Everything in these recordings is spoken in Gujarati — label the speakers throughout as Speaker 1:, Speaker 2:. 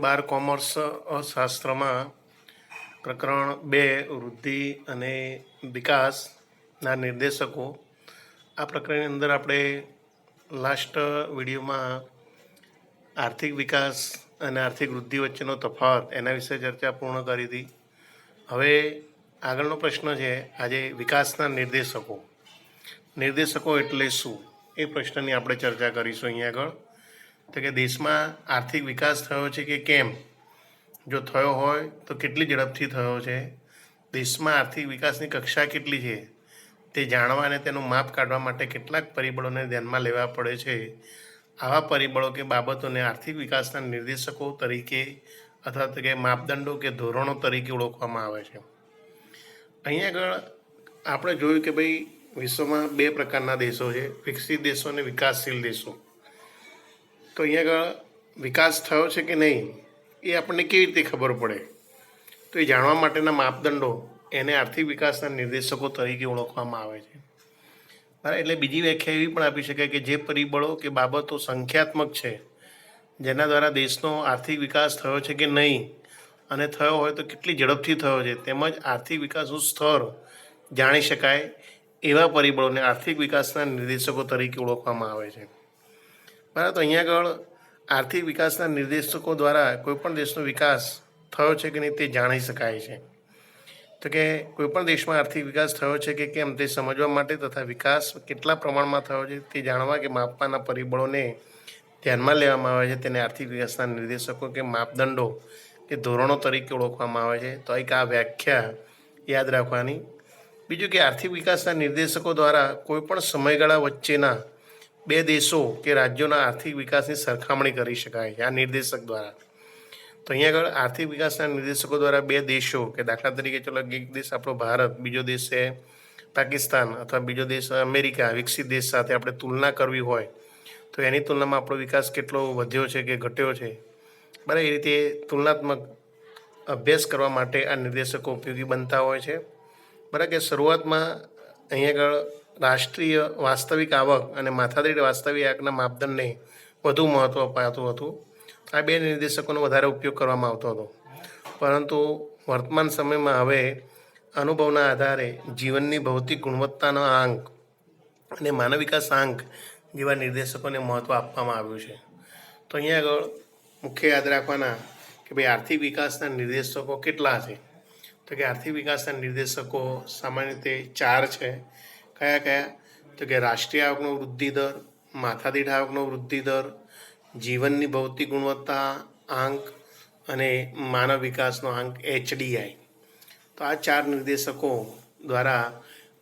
Speaker 1: 12 કોમર્સ શાસ્ત્રમાં પ્રકરણ 2 વૃદ્ધિ અને વિકાસના નિર્દેશકો. આ પ્રકરણની અંદર આપણે લાસ્ટ વિડીયોમાં આર્થિક વિકાસ અને આર્થિક વૃદ્ધિ વચ્ચેનો તફાવત એના વિશે ચર્ચા પૂર્ણ કરી હતી. હવે આગળનો પ્રશ્ન છે આજે વિકાસના નિર્દેશકો. નિર્દેશકો એટલે શું એ પ્રશ્નની આપણે ચર્ચા કરીશું અહીંયા આગળ. તો કે દેશમાં આર્થિક વિકાસ થયો છે કે કેમ, જો થયો હોય તો કેટલી ઝડપથી થયો છે, દેશમાં આર્થિક વિકાસની કક્ષા કેટલી છે તે જાણવા અને તેનું માપ કાઢવા માટે કેટલાક પરિબળોને ધ્યાનમાં લેવા પડે છે. આવા પરિબળો કે બાબતોને આર્થિક વિકાસના નિર્દેશકો તરીકે અથવા તો કે માપદંડો કે ધોરણો તરીકે ઓળખવામાં આવે છે. અહીંયા આગળ આપણે જોયું કે ભાઈ વિશ્વમાં 2 પ્રકારના દેશો છે, વિકસિત દેશો અને વિકાસશીલ દેશો. તો અહીંયા આગળ વિકાસ થયો છે કે નહીં એ આપણને કેવી રીતે ખબર પડે, તો એ જાણવા માટેના માપદંડો એને આર્થિક વિકાસના નિર્દેશકો તરીકે ઓળખવામાં આવે છે. બરાબર, એટલે બીજી વ્યાખ્યા એવી પણ આપી શકાય કે જે પરિબળો કે બાબતો સંખ્યાત્મક છે જેના દ્વારા દેશનો આર્થિક વિકાસ થયો છે કે નહીં અને થયો હોય તો કેટલી ઝડપથી થયો છે, તેમજ આર્થિક વિકાસનું સ્તર જાણી શકાય એવા પરિબળોને આર્થિક વિકાસના નિર્દેશકો તરીકે ઓળખવામાં આવે છે. બરાબર, તો અહીંયા આગળ આર્થિક વિકાસના નિર્દેશકો દ્વારા કોઈપણ દેશનો વિકાસ થયો છે કે નહીં તે જાણી શકાય છે. તો કે કોઈપણ દેશમાં આર્થિક વિકાસ થયો છે કે કેમ તે સમજવા માટે તથા વિકાસ કેટલા પ્રમાણમાં થયો છે તે જાણવા કે માપવાના પરિબળોને ધ્યાનમાં લેવામાં આવે છે, તેને આર્થિક વિકાસના નિર્દેશકો કે માપદંડો કે ધોરણો તરીકે ઓળખવામાં આવે છે. તો એક આ વ્યાખ્યા યાદ રાખવાની. બીજું કે આર્થિક વિકાસના નિર્દેશકો દ્વારા કોઈપણ સમયગાળા વચ્ચેના 2 દેશો કે રાજ્યોના આર્થિક વિકાસની સરખામણી કરી શકાય છે આ નિર્દેશક દ્વારા. તો અહીંયા આગળ આર્થિક વિકાસના નિર્દેશકો દ્વારા 2 દેશો કે દાખલા તરીકે ચલો એક દેશ આપણો ભારત, બીજો દેશ છે પાકિસ્તાન અથવા બીજો દેશ અમેરિકા, વિકસિત દેશ સાથે આપણે તુલના કરવી હોય તો એની તુલનામાં આપણો વિકાસ કેટલો વધ્યો છે કે ઘટ્યો છે. બરાબર, એ રીતે તુલનાત્મક અભ્યાસ કરવા માટે આ નિર્દેશકો ઉપયોગી બનતા હોય છે. બરાબર, કે શરૂઆતમાં અહીંયા આગળ રાષ્ટ્રીય વાસ્તવિક આવક અને માથાદીઠ વાસ્તવિક આવકના માપદંડને વધુ મહત્ત્વ અપાતું હતું. આ 2 નિર્દેશકોનો વધારે ઉપયોગ કરવામાં આવતો હતો, પરંતુ વર્તમાન સમયમાં હવે અનુભવના આધારે જીવનની ભૌતિક ગુણવત્તાનો આંક અને માનવ વિકાસ આંક જેવા નિર્દેશકોને મહત્ત્વ આપવામાં આવ્યું છે. તો અહીંયા આગળ મુખ્ય યાદ રાખવાના કે ભાઈ આર્થિક વિકાસના નિર્દેશકો કેટલા છે. તો કે આર્થિક વિકાસના નિર્દેશકો સામાન્ય રીતે 4 છે. કયા કયા? તો કે રાષ્ટ્રીય આવકનો વૃદ્ધિ દર, માથાદીઠ આવકનો વૃદ્ધિ દર, જીવનની ભૌતિક ગુણવત્તા આંક અને માનવ વિકાસનો આંક HDI. તો આ 4 નિર્દેશકો દ્વારા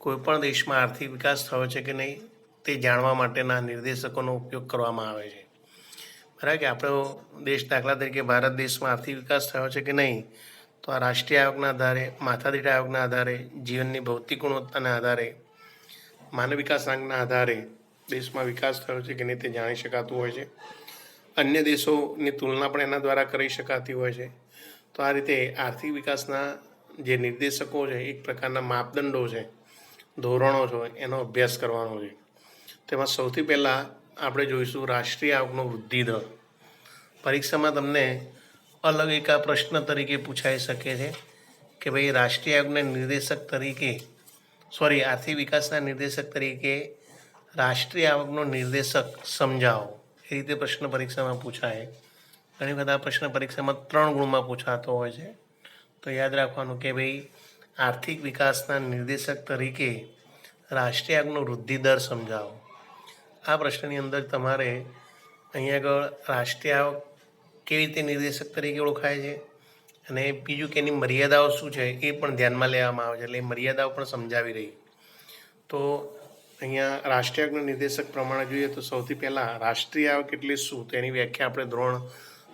Speaker 1: કોઈપણ દેશમાં આર્થિક વિકાસ થયો છે કે નહીં તે જાણવા માટેના નિર્દેશકોનો ઉપયોગ કરવામાં આવે છે. બરાબર, કે આપણો દેશ દાખલા તરીકે ભારત દેશમાં આર્થિક વિકાસ થયો છે કે નહીં તો આ રાષ્ટ્રીય આવકના આધારે, માથાદીઠ આવકના આધારે, જીવનની ભૌતિક ગુણવત્તાના આધારે, માનવ વિકાસ આંકના આધારે દેશમાં વિકાસ થયો છે કે નહીં તે જાણી શકાતું હોય છે. અન્ય દેશોની તુલના પણ એના દ્વારા કરી શકાતી હોય છે. તો આ રીતે આર્થિક વિકાસના જે નિર્દેશકો છે એક પ્રકારના માપદંડો છે, ધોરણો છે, એનો અભ્યાસ કરવાનો છે. તેમાં સૌથી પહેલાં આપણે જોઈશું રાષ્ટ્રીય આવકનો વૃદ્ધિ દર. પરીક્ષામાં તમને અલગ એક આ પ્રશ્ન તરીકે પૂછાઈ શકે છે કે ભાઈ રાષ્ટ્રીય આવકના નિર્દેશક તરીકે આર્થિક વિકાસના નિર્દેશક તરીકે રાષ્ટ્રીય આવકનો નિર્દેશક સમજાવો. એ રીતે પ્રશ્ન પરીક્ષામાં પૂછાય. ઘણી બધા પ્રશ્ન પરીક્ષામાં 3 ગુણમાં પૂછાતો હોય છે. તો યાદ રાખવાનું કે ભાઈ આર્થિક વિકાસના નિર્દેશક તરીકે રાષ્ટ્રીય આવકનો વૃદ્ધિ દર સમજાવો. આ પ્રશ્નની અંદર તમારે અહીંયા આગળ રાષ્ટ્રીય આવક કેવી રીતે નિર્દેશક તરીકે ઓળખાય છે અને બીજું કે એની મર્યાદાઓ શું છે એ પણ ધ્યાનમાં લેવામાં આવે છે, એટલે એ મર્યાદાઓ પણ સમજાવી રહી. તો અહીંયા રાષ્ટ્રીય આવકના નિર્દેશક પ્રમાણે જોઈએ તો સૌથી પહેલાં રાષ્ટ્રીય આવક એટલે શું તો એની વ્યાખ્યા આપણે ધોરણ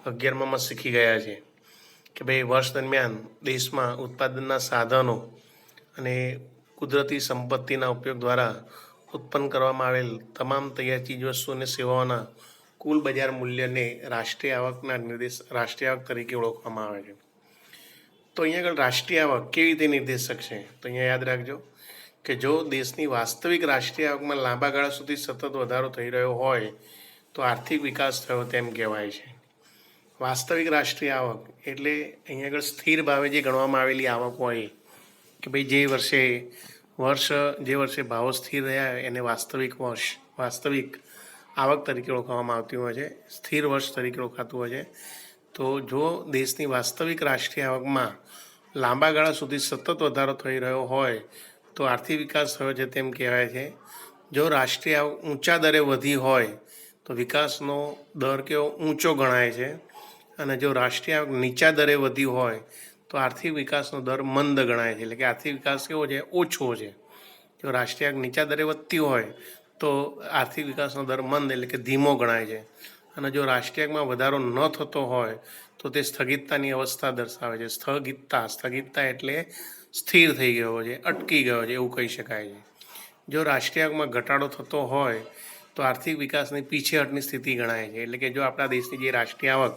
Speaker 1: 11માં શીખી ગયા છે કે ભાઈ વર્ષ દરમિયાન દેશમાં ઉત્પાદનના સાધનો અને કુદરતી સંપત્તિના ઉપયોગ દ્વારા ઉત્પન્ન કરવામાં આવેલ તમામ તૈયાર ચીજવસ્તુઓ અને સેવાઓના કુલ બજાર મૂલ્યને રાષ્ટ્રીય આવક તરીકે ઓળખવામાં આવે છે. તો અહીંયા આગળ રાષ્ટ્રીય આવક કેવી રીતે નિર્દેશક છે તો અહીંયા યાદ રાખજો કે જો દેશની વાસ્તવિક રાષ્ટ્રીય આવકમાં લાંબા ગાળા સુધી સતત વધારો થઈ રહ્યો હોય તો આર્થિક વિકાસ થયો તેમ કહેવાય છે. વાસ્તવિક રાષ્ટ્રીય આવક એટલે અહીંયા આગળ સ્થિર ભાવે જે ગણવામાં આવેલી આવક હોય કે ભાઈ જે વર્ષે ભાવો સ્થિર રહ્યા હોય એને વાસ્તવિક આવક તરીકે ઓળખવામાં આવતી હોય છે, સ્થિર વર્ષ તરીકે ઓળખાતું હોય છે. તો જો દેશની વાસ્તવિક રાષ્ટ્રીય આવકમાં લાંબા ગાળા સુધી સતત વધારો થઈ રહ્યો હોય તો આર્થિક વિકાસ થયો છે તેમ કહેવાય છે. જો રાષ્ટ્રીય આવક ઊંચા દરે વધી હોય તો વિકાસનો દર કેવો ઊંચો ગણાય છે, અને જો રાષ્ટ્રીય આવક નીચા દરે વધી હોય તો આર્થિક વિકાસનો દર મંદ ગણાય છે, એટલે કે આર્થિક વિકાસ કેવો છે, ઓછો છે. જો રાષ્ટ્રીય આવક નીચા દરે વધતી હોય તો આર્થિક વિકાસનો દર મંદ એટલે કે ધીમો ગણાય છે, અને જો રાષ્ટ્રીય આવકમાં વધારો ન થતો હોય તો તે સ્થગિતતાની અવસ્થા દર્શાવે છે. સ્થગિતતા એટલે સ્થિર થઈ ગયો છે, અટકી ગયો છે એવું કહી શકાય છે. જો રાષ્ટ્રીય આવકમાં ઘટાડો થતો હોય તો આર્થિક વિકાસની પીછેહટની સ્થિતિ ગણાય છે, એટલે કે જો આપણા દેશની જે રાષ્ટ્રીય આવક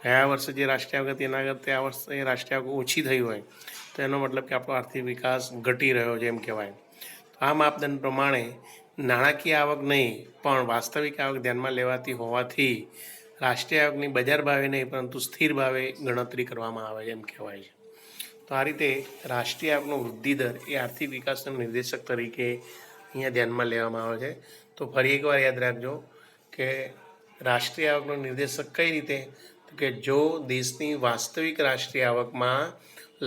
Speaker 1: ગયા વર્ષે જે રાષ્ટ્રીય આવક હતી એના કરતાં આ વર્ષે રાષ્ટ્રીય આવક ઓછી થઈ હોય તો એનો મતલબ કે આપણો આર્થિક વિકાસ ઘટી રહ્યો છે એમ કહેવાય. તો આ માપદંડ પ્રમાણે નાણાકીય આવક નહીં પણ વાસ્તવિક આવક ધ્યાનમાં લેવાતી હોવાથી રાષ્ટ્રીય આવકની બજાર ભાવે નહીં પરંતુ સ્થિર ભાવે ગણતરી કરવામાં આવે છે એમ કહેવાય છે. તો આ રીતે રાષ્ટ્રીય આવકનો વૃદ્ધિ દર એ આર્થિક વિકાસના નિર્દેશક તરીકે અહીંયા ધ્યાનમાં લેવામાં આવે છે. તો ફરી એકવાર યાદ રાખજો કે રાષ્ટ્રીય આવકનો નિર્દેશક કઈ રીતે, તો કે જો દેશની વાસ્તવિક રાષ્ટ્રીય આવકમાં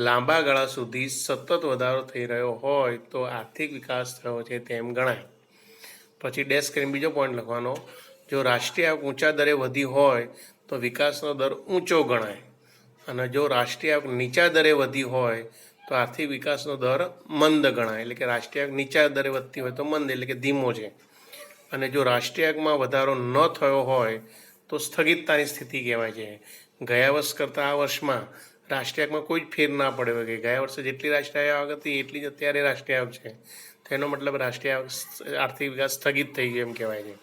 Speaker 1: લાંબા ગાળા સુધી સતત વધારો થઈ રહ્યો હોય તો આર્થિક વિકાસ થયો છે તેમ ગણાય. પછી ડેશ કરીને બીજો પોઈન્ટ લખવાનો, જો રાષ્ટ્રીય આવક ઊંચા દરે વધી હોય તો વિકાસનો દર ઊંચો ગણાય, અને જો રાષ્ટ્રીય આવક નીચા દરે વધી હોય તો આર્થિક વિકાસનો દર મંદ ગણાય, એટલે કે રાષ્ટ્રીય આવક નીચા દરે વધતી હોય તો મંદ એટલે કે ધીમો છે, અને જો રાષ્ટ્રીય આવકમાં વધારો ન થયો હોય તો સ્થગિતતાની સ્થિતિ કહેવાય છે. ગયા વર્ષ કરતાં આ વર્ષમાં રાષ્ટ્રીય આવકમાં કોઈ જ ફેર ના પડ્યો હોય કે ગયા વર્ષે જેટલી રાષ્ટ્રીય આવક હતી એટલી જ અત્યારે રાષ્ટ્રીય આવક છે, તેનો મતલબ રાષ્ટ્રીય આવક આર્થિક વિકાસ સ્થગિત થઈ ગયો એમ કહેવાય છે.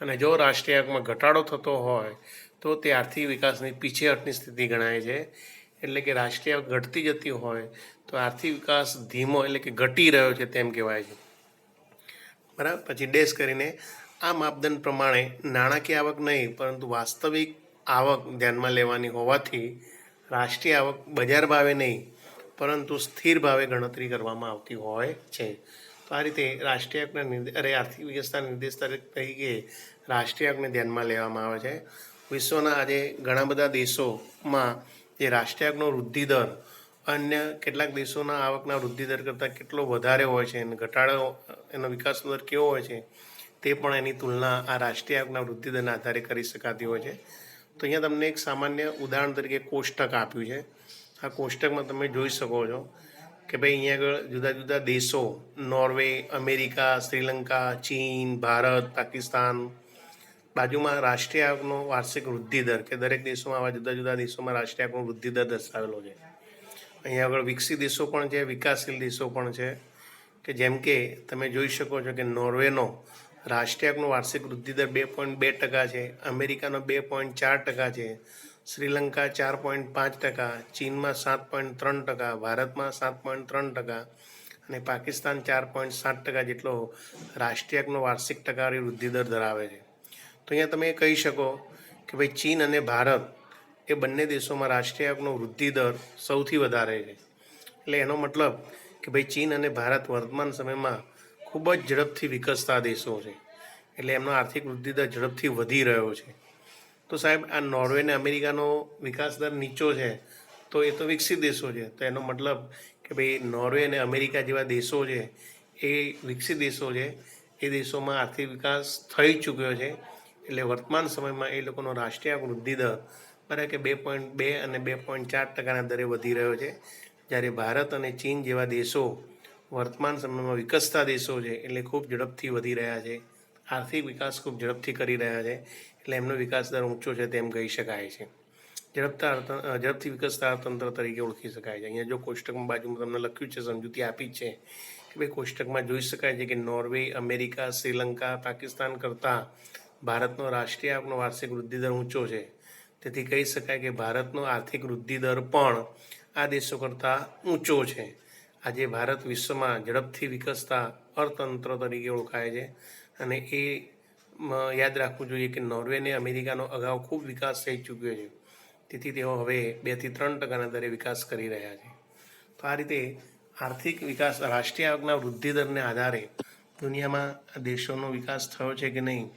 Speaker 1: અને જો રાષ્ટ્રીય આવકમાં ઘટાડો થતો હોય તો તે આર્થિક વિકાસની પીછેહટની સ્થિતિ ગણાય છે, એટલે કે રાષ્ટ્રીય આવક ઘટતી જતી હોય તો આર્થિક વિકાસ ધીમો એટલે કે ઘટી રહ્યો છે તેમ કહેવાય છે. બરાબર. પછી ડેશ કરીને આ માપદંડ પ્રમાણે નાણાકીય આવક નહીં પરંતુ વાસ્તવિક આવક ધ્યાનમાં લેવાની હોવાથી રાષ્ટ્રીય આવક બજાર ભાવે નહીં પરંતુ સ્થિર ભાવે ગણતરી કરવામાં આવતી હોય છે. તો આ રીતે રાષ્ટ્રીય આવકના આર્થિક વિકાસના નિર્દેશ તરીકે રાષ્ટ્રીય આવકને ધ્યાનમાં લેવામાં આવે છે. વિશ્વના આજે ઘણા બધા દેશોમાં જે રાષ્ટ્રીય આવકનો વૃદ્ધિ દર અન્ય કેટલાક દેશોના આવકના વૃદ્ધિ દર કરતાં કેટલો વધારે હોય છે અને ઘટાડો એનો વિકાસનો દર કેવો હોય છે તે પણ એની તુલના આ રાષ્ટ્રીય આવકના વૃદ્ધિ દરના આધારે કરી શકાતી હોય છે. તો અહીંયા તમને એક સામાન્ય ઉદાહરણ તરીકે કોષ્ટક આપ્યું છે. આ કોષ્ટકમાં તમે જોઈ શકો છો કે ભાઈ અહીંયા આગળ જુદા જુદા દેશો નોર્વે, અમેરિકા, શ્રીલંકા, ચીન, ભારત, પાકિસ્તાન, બાજુમાં રાષ્ટ્રીય આવકનો વાર્ષિક વૃદ્ધિ દર કે દરેક દેશોમાં આવા જુદા જુદા દેશોમાં રાષ્ટ્રીય આવકનો વૃદ્ધિ દર દર્શાવેલો છે. અહીંયા આગળ વિકસિત દેશો પણ છે, વિકાસશીલ દેશો પણ છે, કે જેમ કે તમે જોઈ શકો છો કે નોર્વેનો રાષ્ટ્રીય આવકનો વાર્ષિક વૃદ્ધિ દર 2.2% છે, અમેરિકાનો 2.4% છે, શ્રીલંકા 4.5%, ચીનમાં 7.3%, ભારતમાં 7.3% અને પાકિસ્તાન 4.7% જેટલો રાષ્ટ્રીય આવકનો વાર્ષિક ટકાવારી વૃદ્ધિ દર ધરાવે છે. તો અહીંયા તમે કહી શકો કે ભાઈ ચીન અને ભારત એ બંને દેશોમાં રાષ્ટ્રીય આવકનો વૃદ્ધિ દર સૌથી વધારે છે. એટલે એનો મતલબ કે ભાઈ ચીન અને ભારત વર્તમાન સમયમાં ખૂબ જ ઝડપથી વિકસતા દેશો છે, એટલે એમનો આર્થિક વૃદ્ધિ દર ઝડપથી વધી રહ્યો છે. તો સાહેબ આ નોર્વે અને અમેરિકાનો વિકાસ દર નીચો છે તો એ તો વિકસિત દેશો છે, તો એનો મતલબ કે ભાઈ નોર્વે અને અમેરિકા જેવા દેશો છે એ વિકસિત દેશો છે, એ દેશોમાં આર્થિક વિકાસ થઈ ચૂક્યો છે, એટલે વર્તમાન સમયમાં એ લોકોનો રાષ્ટ્રીય આવક વૃદ્ધિ દર બરાબર કે 2.2 અને 2.4%ના દરે વધી રહ્યો છે, જ્યારે ભારત અને ચીન જેવા દેશો વર્તમાન સમયમાં વિકસતા દેશો છે એટલે ખૂબ ઝડપથી વધી રહ્યા છે, આર્થિક વિકાસ ખૂબ ઝડપથી કરી રહ્યા છે, એટલે એમનો વિકાસ દર ઊંચો છે તેમ કહી શકાય છે. ઝડપથી વિકસતા અર્થતંત્ર તરીકે ઓળખી શકાય છે. અહીંયા જો કોષ્ટકમાં બાજુમાં તમને લખ્યું છે, સમજૂતી આપી છે કે ભાઈ કોષ્ટકમાં જોઈ શકાય છે કે નોર્વે, અમેરિકા, શ્રીલંકા, પાકિસ્તાન કરતાં ભારતનો રાષ્ટ્રીય આવકનો વાર્ષિક વૃદ્ધિ દર ઊંચો છે. તેથી કહી શકાય કે ભારતનો આર્થિક વૃદ્ધિ દર પણ આ દેશો કરતાં ઊંચો છે. આજે ભારત વિશ્વમાં ઝડપથી વિકસતા અર્થતંત્ર તરીકે ઓળખાય છે, અને એ યાદ રાખવું જોઈએ કે નોર્વે અને અમેરિકાનો અગાઉ ખૂબ વિકાસ થઈ ચૂક્યો છે, તેથી તેઓ હવે 2 થી 3% દરે વિકાસ કરી રહ્યા છે. તો આ રીતે આર્થિક વિકાસ રાષ્ટ્રીય આવકના વૃદ્ધિ દરને આધારે દુનિયામાં દેશોનો વિકાસ થયો છે કે નહીં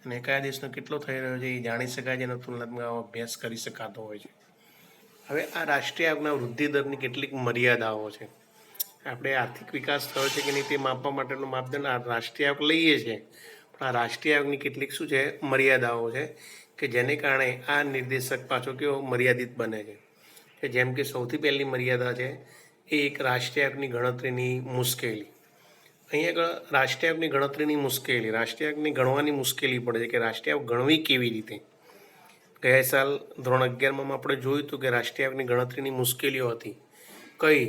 Speaker 1: અને કયા દેશનો કેટલો થઈ રહ્યો છે એ જાણી શકાય છે અને તુલનાત્મક અભ્યાસ કરી શકાતો હોય છે. હવે આ રાષ્ટ્રીય આવકના વૃદ્ધિ દરની કેટલીક મર્યાદાઓ છે. આપણે આર્થિક વિકાસ થયો છે કે નહીં તે માપવા માટેનો માપદંડ આ રાષ્ટ્રીય આવક લઈએ છીએ, પણ આ રાષ્ટ્રીય આવકની કેટલીક શું છે મર્યાદાઓ છે કે જેને કારણે આ નિર્દેશક પાછો કેવો મર્યાદિત બને છે. કે જેમ કે સૌથી પહેલી મર્યાદા છે એ એક રાષ્ટ્રીય આવકની ગણતરીની મુશ્કેલી. અહીંયા આગળ રાષ્ટ્રીય આવકની ગણતરીની મુશ્કેલી, રાષ્ટ્રીય આવકની ગણવાની મુશ્કેલી પડે છે કે રાષ્ટ્રીય આવક ગણવી કેવી રીતે. ગયા સાલ ધોરણ 11માં આપણે જોયું હતું કે રાષ્ટ્રીય આવકની ગણતરીની મુશ્કેલીઓ હતી. કઈ?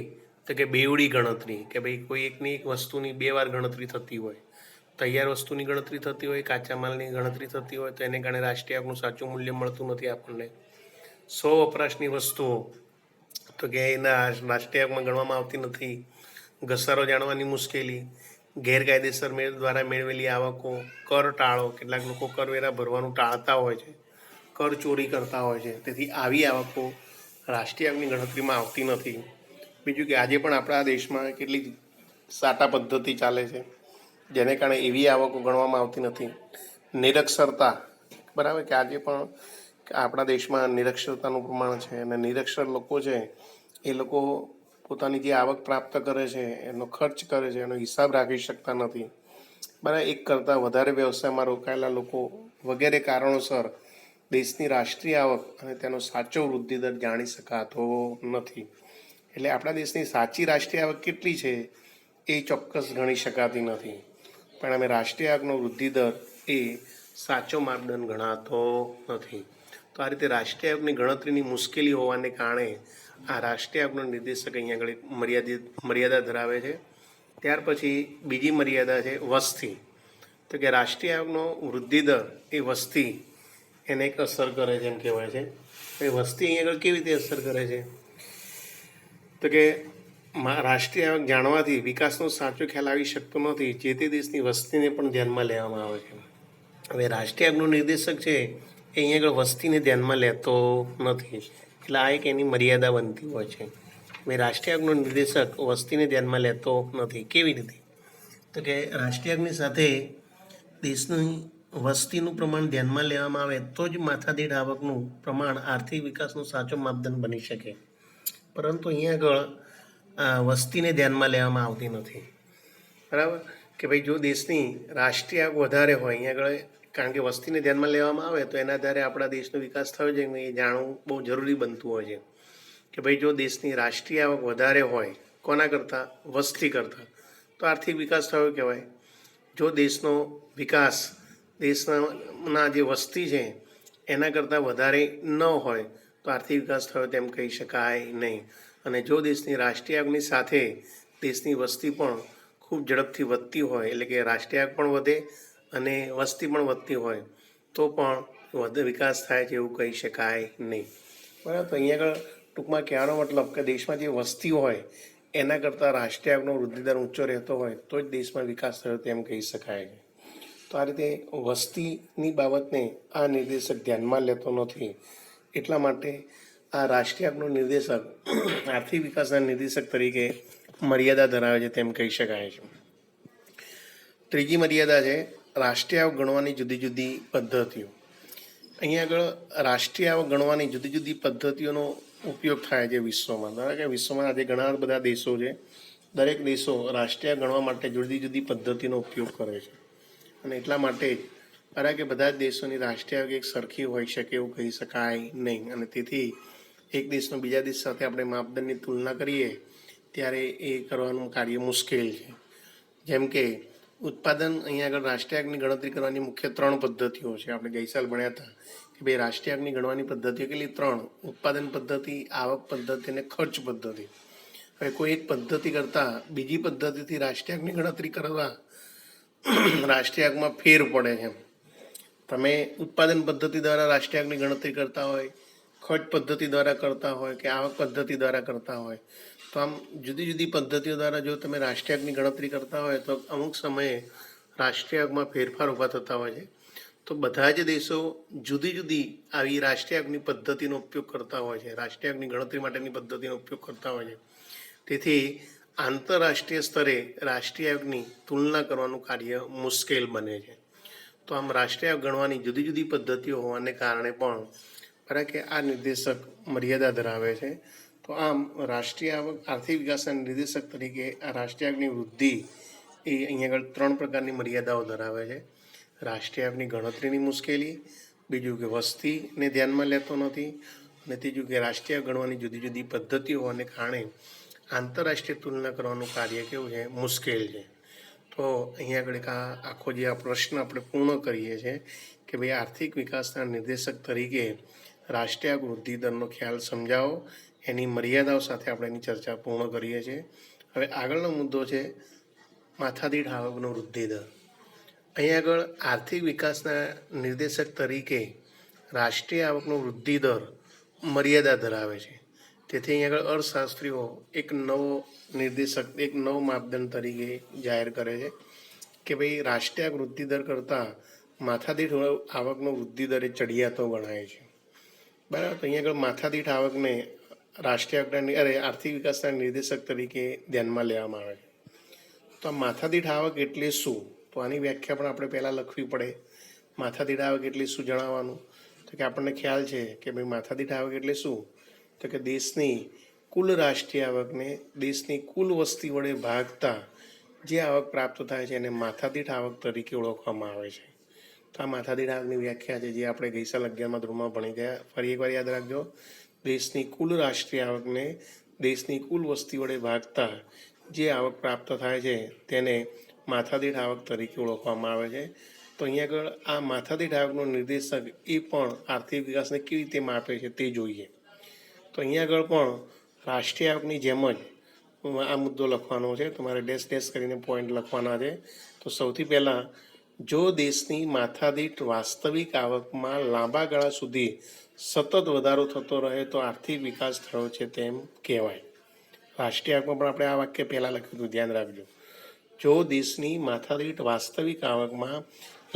Speaker 1: તો કે બેવડી ગણતરી, કે ભાઈ કોઈ એકની એક વસ્તુની 2 વાર ગણતરી થતી હોય, તૈયાર વસ્તુની ગણતરી થતી હોય, કાચા માલની ગણતરી થતી હોય, તો એને કારણે રાષ્ટ્રીય આવકનું સાચું મૂલ્ય મળતું નથી આપણને. 100 વપરાશની વસ્તુઓ તો કે એના રાષ્ટ્રીય આવકમાં ગણવામાં આવતી નથી. ઘસારો જાણવાની મુશ્કેલી, ગેરકાયદેસર દ્વારા મેળવેલી આવકો, કર ટાળો, કેટલાક લોકો કરવેરા ભરવાનું ટાળતા હોય છે, કર ચોરી કરતા હોય છે, તેથી આવી આવકો રાષ્ટ્રીય આવકની ગણતરીમાં આવતી નથી. બીજું કે આજે પણ આપણા દેશમાં કેટલીક સાટા પદ્ધતિ ચાલે છે જેને કારણે એવી આવકો ગણવામાં આવતી નથી. નિરક્ષરતા, બરાબર, કે આજે પણ આપણા દેશમાં નિરક્ષરતાનું પ્રમાણ છે અને નિરક્ષર લોકો છે એ લોકો પોતાની જે આવક પ્રાપ્ત કરે છે એનો ખર્ચ કરે છે એનો હિસાબ રાખી શકતા નથી. બરાબર, એક કરતાં વધારે વ્યવસાયમાં રોકાયેલા લોકો વગેરે કારણોસર દેશની રાષ્ટ્રીય આવક અને તેનો સાચો વૃદ્ધિ દર જાણી શકાતો નથી. એટલે આપણા દેશની સાચી રાષ્ટ્રીય આવક કેટલી છે એ ચોક્કસ ગણી શકાતી નથી, પણ અમે રાષ્ટ્રીય આવકનો વૃદ્ધિ દર એ સાચો માપદંડ ગણાતો નથી. તો આ રીતે રાષ્ટ્રીય આવકની ગણતરીની મુશ્કેલી હોવાને કારણે આ રાષ્ટ્રીય આવકનો નિર્દેશક અહીંયા આગળ મર્યાદા ધરાવે છે. ત્યાર પછી બીજી મર્યાદા છે વસ્તી. તો કે રાષ્ટ્રીય આવકનો વૃદ્ધિ દર એ વસ્તી એને એક અસર કરે છે એમ કહેવાય છે. એ વસ્તી અહીંયા આગળ કેવી રીતે અસર કરે છે તો કે રાષ્ટ્રીય આવક જાણવાથી વિકાસનો સાચો ખ્યાલ આવી શકતો નથી, જે તે દેશની વસ્તીને પણ ધ્યાનમાં લેવામાં આવે છે. હવે રાષ્ટ્રીય આવકનો નિર્દેશક છે એ અહીંયા આગળ વસ્તીને ધ્યાનમાં લેતો નથી, એટલે આ એક એની મર્યાદા બનતી હોય છે. હવે રાષ્ટ્રીય આવકનો નિર્દેશક વસ્તીને ધ્યાનમાં લેતો નથી. કેવી રીતે? તો કે રાષ્ટ્રીય આવકની સાથે દેશની વસ્તીનું પ્રમાણ ધ્યાનમાં લેવામાં આવે તો જ માથાદીઠ આવકનું પ્રમાણ આર્થિક વિકાસનો સાચો માપદંડ બની શકે, પરંતુ અહીંયા આગળ વસ્તીને ધ્યાનમાં લેવામાં આવતી નથી. બરાબર, કે ભાઈ જો દેશની રાષ્ટ્રીય આવક વધારે હોય અહીંયા આગળ, કારણ કે વસ્તીને ધ્યાનમાં લેવામાં આવે તો એના આધારે આપણા દેશનો વિકાસ થયો છે એ જાણવું બહુ જરૂરી બનતું હોય છે. કે ભાઈ જો દેશની રાષ્ટ્રીય આવક વધારે હોય કોના કરતાં? વસ્તી કરતાં, તો આર્થિક વિકાસ થયો કહેવાય. જો દેશનો વિકાસ દેશના જે વસ્તી છે એના કરતાં વધારે ન હોય તો આર્થિક વિકાસ થયો તેમ કહી શકાય નહીં. અને જો દેશની રાષ્ટ્રીય આવકની સાથે દેશની વસ્તી પણ ખૂબ ઝડપથી વધતી હોય, એટલે કે રાષ્ટ્રીય આવક પણ વધે અને વસ્તી પણ વધતી હોય તો પણ વધુ વિકાસ થાય છે એવું કહી શકાય નહીં. બરાબર, તો અહીંયા આગળ ટૂંકમાં કહેવાનો મતલબ કે દેશમાં જે વસ્તી હોય એના કરતાં રાષ્ટ્રીય આવકનો વૃદ્ધિદર ઊંચો રહેતો હોય તો જ દેશમાં વિકાસ થયો તેમ કહી શકાય છે. તો આ રીતે વસ્તીની બાબતને આ નિર્દેશક ધ્યાનમાં લેતો નથી, એટલા માટે આ રાષ્ટ્રીય આવકનો નિર્દેશક આર્થિક વિકાસના નિર્દેશક તરીકે મર્યાદા ધરાવે છે તેમ કહી શકાય છે. ત્રીજી મર્યાદા છે રાષ્ટ્રીય આવક ગણવાની જુદી જુદી પદ્ધતિઓ. અહીંયા આગળ રાષ્ટ્રીય આવક ગણવાની જુદી જુદી પદ્ધતિઓનો ઉપયોગ થાય છે વિશ્વમાં. ધારો કે વિશ્વમાં આજે ઘણા બધા દેશો છે, દરેક દેશો રાષ્ટ્રીય ગણવા માટે જુદી જુદી પદ્ધતિનો ઉપયોગ કરે છે અને એટલા માટે જ કે બધા જ દેશોની રાષ્ટ્રીય આવક એક સરખી હોઈ શકે એવું કહી શકાય નહીં, અને તેથી એક દેશનો બીજા દેશ સાથે આપણે માપદંડની તુલના કરીએ ત્યારે એ કરવાનું કાર્ય મુશ્કેલ છે. જેમ કે ઉત્પાદન, અહીંયા આગળ રાષ્ટ્રીય આવકની ગણતરી કરવાની મુખ્ય 3 પદ્ધતિઓ છે. આપણે ગઈ સાલ ભણ્યા હતા કે ભાઈ રાષ્ટ્રીય આવકની ગણવાની પદ્ધતિઓ કેટલી? 3: ઉત્પાદન પદ્ધતિ, આવક પદ્ધતિ અને ખર્ચ પદ્ધતિ. હવે કોઈ એક પદ્ધતિ કરતાં બીજી પદ્ધતિથી રાષ્ટ્રીય આવકની ગણતરી કરવા રાષ્ટ્રીય આવકમાં ફેર પડે છે. તમે ઉત્પાદન પદ્ધતિ દ્વારા રાષ્ટ્રીય આવકની ગણતરી કરતા હોય, ખર્ચ પદ્ધતિ દ્વારા કરતા હોય કે આવક પદ્ધતિ દ્વારા કરતા હોય, તો આમ જુદી જુદી પદ્ધતિઓ દ્વારા જો તમે રાષ્ટ્રીય આવકની ગણતરી કરતા હોય તો અમુક સમયે રાષ્ટ્રીય આવકમાં ફેરફાર ઊભા થતા હોય છે. તો બધા જ દેશો જુદી જુદી આવી રાષ્ટ્રીય આવકની પદ્ધતિનો ઉપયોગ કરતા હોય છે, રાષ્ટ્રીય આવકની ગણતરી માટેની પદ્ધતિનો ઉપયોગ કરતા હોય છે. તેથી આંતરરાષ્ટ્રીય સ્તરે રાષ્ટ્રીય આવકની તુલના કરવાનું કાર્ય મુશ્કેલ બને છે. તો આમ રાષ્ટ્રીય આવક ગણવાની જુદી જુદી પદ્ધતિઓ હોવાને કારણે પણ બરાબર કે આ નિર્દેશક મર્યાદા ધરાવે છે. તો આમ રાષ્ટ્રીય આવક આર્થિક વિકાસના નિર્દેશક તરીકે આ રાષ્ટ્રીય આવકની વૃદ્ધિ એ અહીંયા આગળ 3 પ્રકારની મર્યાદાઓ ધરાવે છે. રાષ્ટ્રીય આવકની ગણતરીની મુશ્કેલી, બીજું કે વસ્તીને ધ્યાનમાં લેતો નથી, અને ત્રીજું કે રાષ્ટ્રીય આવક ગણવાની જુદી જુદી પદ્ધતિઓ હોવાને કારણે આંતરરાષ્ટ્રીય તુલના કરવાનું કાર્ય કેવું છે, મુશ્કેલ છે. તો અહીંયા આગળ એક આખો જે આ પ્રશ્ન આપણે પૂર્ણ કરીએ છીએ કે ભાઈ આર્થિક વિકાસના નિર્દેશક તરીકે રાષ્ટ્રીય આવક વૃદ્ધિ દરનો ખ્યાલ સમજાવો, એની મર્યાદાઓ સાથે આપણે એની ચર્ચા પૂર્ણ કરીએ છીએ. હવે આગળનો મુદ્દો છે માથાદીઠ આવકનો વૃદ્ધિ દર. અહીંયા આગળ આર્થિક વિકાસના નિર્દેશક તરીકે રાષ્ટ્રીય આવકનો વૃદ્ધિ દર મર્યાદા ધરાવે છે. તેથી અહીંયા આગળ અર્થશાસ્ત્રીઓ એક નવો નિર્દેશક, એક નવો માપદંડ તરીકે જાહેર કરે છે કે ભાઈ રાષ્ટ્રીય આવક વૃદ્ધિ દર કરતાં માથાદીઠ આવકનો વૃદ્ધિ દર એ ચડિયાતો ગણાય છે. બરાબર. તો અહીંયા આગળ માથાદીઠ આવકને રાષ્ટ્રીય આવકના આર્થિક વિકાસના નિર્દેશક તરીકે ધ્યાનમાં લેવામાં આવે છે. તો આ માથાદીઠ આવક એટલે શું? તો આની વ્યાખ્યા પણ આપણે પહેલાં લખવી પડે. માથાદીઠ આવક એટલે શું જણાવવાનું? તો કે આપણને ખ્યાલ છે કે ભાઈ માથાદીઠ આવક એટલે શું? તો કે દેશની કુલ રાષ્ટ્રીય આવકને દેશની કુલ વસ્તી વડે ભાગતા જે આવક પ્રાપ્ત થાય છે એને માથાદીઠ આવક તરીકે ઓળખવામાં આવે છે. તો આ માથાદીઠ આવકની વ્યાખ્યા છે જે આપણે ગઈ સાલ 11મા ધોરણમાં ભણી ગયા. ફરી એકવાર યાદ રાખજો, દેશની કુલ રાષ્ટ્રીય આવકને દેશની કુલ વસ્તી વડે ભાગતા જે આવક પ્રાપ્ત થાય છે તેને માથાદીઠ આવક તરીકે ઓળખવામાં આવે છે. તો અહીંયા આગળ આ માથાદીઠ આવકનો નિર્દેશક એ પણ આર્થિક વિકાસને કેવી રીતે માપે છે તે જોઈએ. તો અહીંયા આગળ પણ રાષ્ટ્રીય આવકની જેમ જ આ મુદ્દો લખવાનો છે, તમારે ડેશ ડેશ કરીને પોઈન્ટ લખવાના છે. તો સૌથી પહેલાં, જો દેશની માથાદીઠ વાસ્તવિક આવકમાં લાંબા ગાળા સુધી સતત વધારો થતો રહે તો આર્થિક વિકાસ થયો છે તેમ કહેવાય. રાષ્ટ્રીય આવકમાં પણ આપણે આ વાક્ય પહેલાં લખ્યું હતું, ધ્યાન રાખજો. જો દેશની માથાદીઠ વાસ્તવિક આવકમાં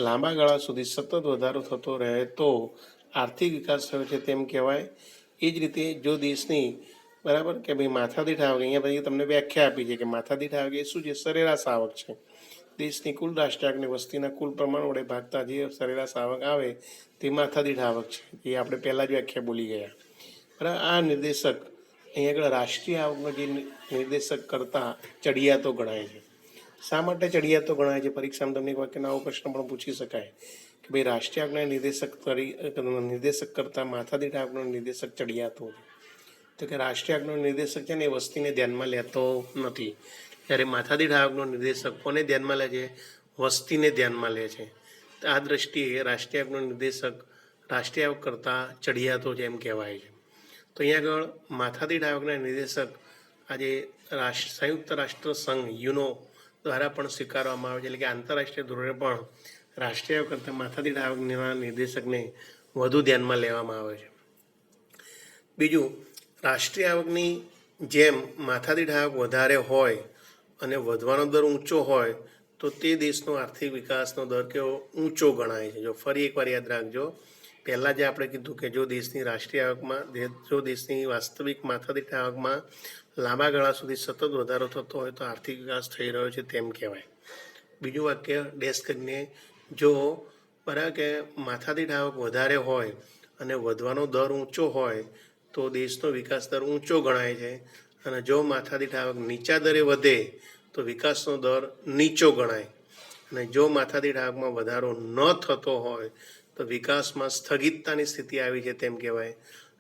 Speaker 1: લાંબા ગાળા સુધી સતત વધારો થતો રહે તો આર્થિક વિકાસ થયો છે તેમ કહેવાય. એ જ રીતે જો દેશની બરાબર કે ભાઈ માથાદીઠ આવક, અહીંયા પછી તમને વ્યાખ્યા આપી છે કે માથાદીઠ આવક એ શું છે? સરેરાશ આવક છે. દેશની કુલ રાષ્ટ્રીય આવકને વસ્તીના કુલ પ્રમાણ વડે ભાગતા જે સરેરાશ આવક આવે તે માથાદીઠ આવક છે. એ આપણે પહેલાં જ વ્યાખ્યા બોલી ગયા. બરાબર. આ નિર્દેશક અહીંયા આગળ રાષ્ટ્રીય આવકનો જે નિર્દેશક કરતાં ચડિયાતો ગણાય છે. શા માટે ચડિયાતો ગણાય છે? પરીક્ષામાં તમને એક વાક્યનો આવો પ્રશ્ન પણ પૂછી શકાય કે ભાઈ રાષ્ટ્રીય આવકના નિર્દેશક કરતાં માથાદીઠ આવકનો નિર્દેશક ચડિયાતો છે. તો કે રાષ્ટ્રીય આવકનો નિર્દેશક છે ને એ વસ્તીને ધ્યાનમાં લેતો નથી, ત્યારે માથાદીઠ આવકનો નિર્દેશક કોને ધ્યાનમાં લે છે? વસ્તીને ધ્યાનમાં લે છે. આ દ્રષ્ટિએ રાષ્ટ્રીય આવકનો નિર્દેશક રાષ્ટ્રીય આવક કરતાં ચડિયાતો છે એમ કહેવાય છે. તો અહીંયા આગળ માથાદીઠ આવકના નિર્દેશક આજે સંયુક્ત રાષ્ટ્ર સંઘ યુનો દ્વારા પણ સ્વીકારવામાં આવે છે. એટલે કે આંતરરાષ્ટ્રીય ધોરણે પણ રાષ્ટ્રીય આવક કરતાં માથાદીઠ આવકના નિર્દેશકને વધુ ધ્યાનમાં લેવામાં આવે છે. બીજું, રાષ્ટ્રીય આવકની જેમ માથાદીઠ આવક વધારે હોય અને વધવાનો દર ઊંચો હોય તો તે દેશનો આર્થિક વિકાસનો દર કેવો? ઊંચો ગણાય છે. જો ફરી એકવાર યાદ રાખજો, પહેલાં જે આપણે કીધું કે જો દેશની રાષ્ટ્રીય આવકમાં, જો દેશની વાસ્તવિક માથાદીઠ આવકમાં લાંબા ગાળા સુધી સતત વધારો થતો હોય તો આર્થિક વિકાસ થઈ રહ્યો છે તેમ કહેવાય. બીજું વાક્ય ડેશ કરીને, જો બરાબર કે માથાદીઠ આવક વધારે હોય અને વધવાનો દર ઊંચો હોય તો દેશનો વિકાસ દર ઊંચો ગણાય છે, અને જો માથાદીઠ આવક નીચા દરે વધે તો વિકાસનો દર નીચો ગણાય, અને જો માથાદીઠ આવકમાં વધારો ન થતો હોય તો વિકાસમાં સ્થગિતતાની સ્થિતિ આવી છે તેમ કહેવાય.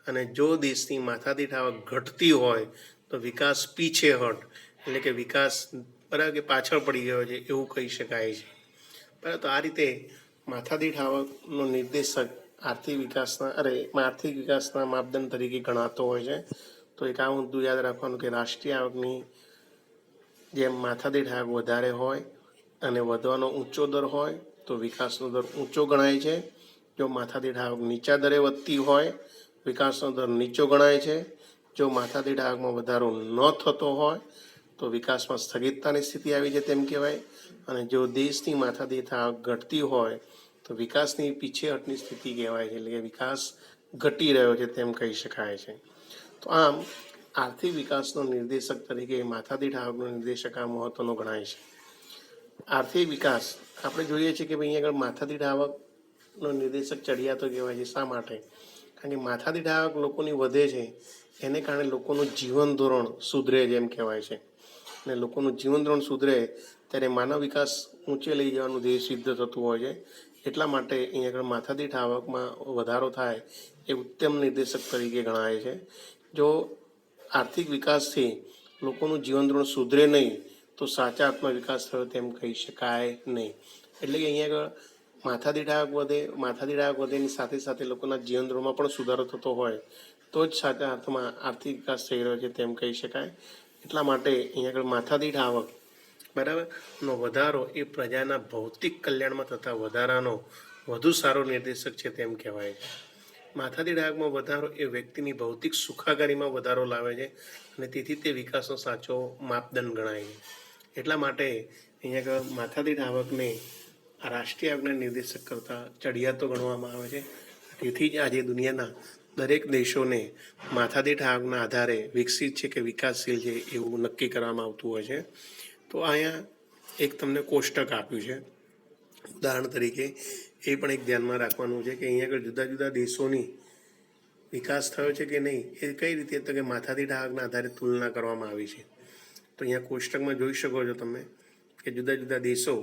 Speaker 1: અને જો દેશની માથાદીઠ આવક ઘટતી હોય તો વિકાસ પીછેહટ, એટલે કે વિકાસ બરાબર કે પાછળ પડી ગયો છે એવું કહી શકાય છે. બરાબર. તો આ રીતે માથાદીઠ આવકનો નિર્દેશક આર્થિક વિકાસના માપદંડ તરીકે ગણાતો હોય છે. તો એક આ મુદ્દું યાદ રાખવાનું કે રાષ્ટ્રીય આવકની જેમ માથાદીઠ આવક વધારે હોય અને વધવાનો ઊંચો દર હોય તો વિકાસનો દર ઊંચો ગણાય છે. જો માથાદીઠ આવક નીચા દરે વધતી હોય વિકાસનો દર નીચો ગણાય છે. જો માથાદીઠ આવકમાં વધારો ન થતો હોય તો વિકાસમાં સ્થગિતતાની સ્થિતિ આવી છે તેમ કહેવાય. અને જો દેશની માથાદીઠ આવક ઘટતી હોય તો તો વિકાસની પીછેહટની સ્થિતિ કહેવાય છે, એટલે કે વિકાસ ઘટી રહ્યો છે તેમ કહી શકાય છે. તો આમ આર્થિક વિકાસનો નિર્દેશક તરીકે માથાદીઠ આવકનો નિર્દેશક આ મહત્વનો ગણાય છે. આર્થિક વિકાસ આપણે જોઈએ છીએ કે ભાઈ અહીં આગળ માથાદીઠ આવકનો નિર્દેશક ચડિયાતો કહેવાય છે. શા માટે? કારણ કે માથાદીઠ આવક લોકોની વધે છે, એને કારણે લોકોનું જીવન ધોરણ સુધરે જેમ કહેવાય છે. અને લોકોનું જીવન ધોરણ સુધરે ત્યારે માનવ વિકાસ ઊંચે લઈ જવાનું ધ્યેય સિદ્ધ થતું હોય છે. એટલા માટે અહીં આગળ માથાદીઠ આવકમાં વધારો થાય એ ઉત્તમ નિર્દેશક તરીકે ગણાય છે. જો આર્થિક વિકાસથી લોકોનું જીવન ધોરણ સુધરે નહીં તો સાચા આત્મા વિકાસ થયો તેમ કહી શકાય નહીં. એટલે કે અહીં આગળ માથાદીઠ આવક વધેની સાથે સાથે લોકોના જીવન ધોરણમાં પણ સુધારો થતો હોય તો જ સાચા અર્થમાં આર્થિક વિકાસ થઈ રહ્યો છે તેમ કહી શકાય. એટલા માટે અહીં આગળ માથાદીઠ આવક બરાબર નો વધારો એ પ્રજાના ભૌતિક કલ્યાણમાં થતા વધારાનો વધુ સારો નિર્દેશક છે તેમ કહેવાય છે. માથાદીઠ આવકમાં વધારો એ વ્યક્તિની ભૌતિક સુખાકારીમાં વધારો લાવે છે અને તેથી તે વિકાસનો સાચો માપદંડ ગણાય છે. એટલા માટે અહીંયા આગળ માથાદીઠ આવકને રાષ્ટ્રીય આવકના નિર્દેશક કરતાં ચડિયાતો ગણવામાં આવે છે. તેથી જ આજે દુનિયાના દરેક દેશોને માથાદીઠ આવકના આધારે વિકસિત છે કે વિકાસશીલ છે એવું નક્કી કરવામાં આવતું હોય છે. તો અહીંયા એક તમને કોષ્ટક આપ્યું છે ઉદાહરણ તરીકે. એ પણ એક ધ્યાનમાં રાખવાનું છે કે અહીંયા આગળ જુદા જુદા દેશોની વિકાસ થયો છે કે નહીં એ કઈ રીતે, તો કે માથાદીઠ આવકના આધારે તુલના કરવામાં આવી છે. તો અહીંયા કોષ્ટકમાં જોઈ શકો છો તમે કે જુદા જુદા દેશો,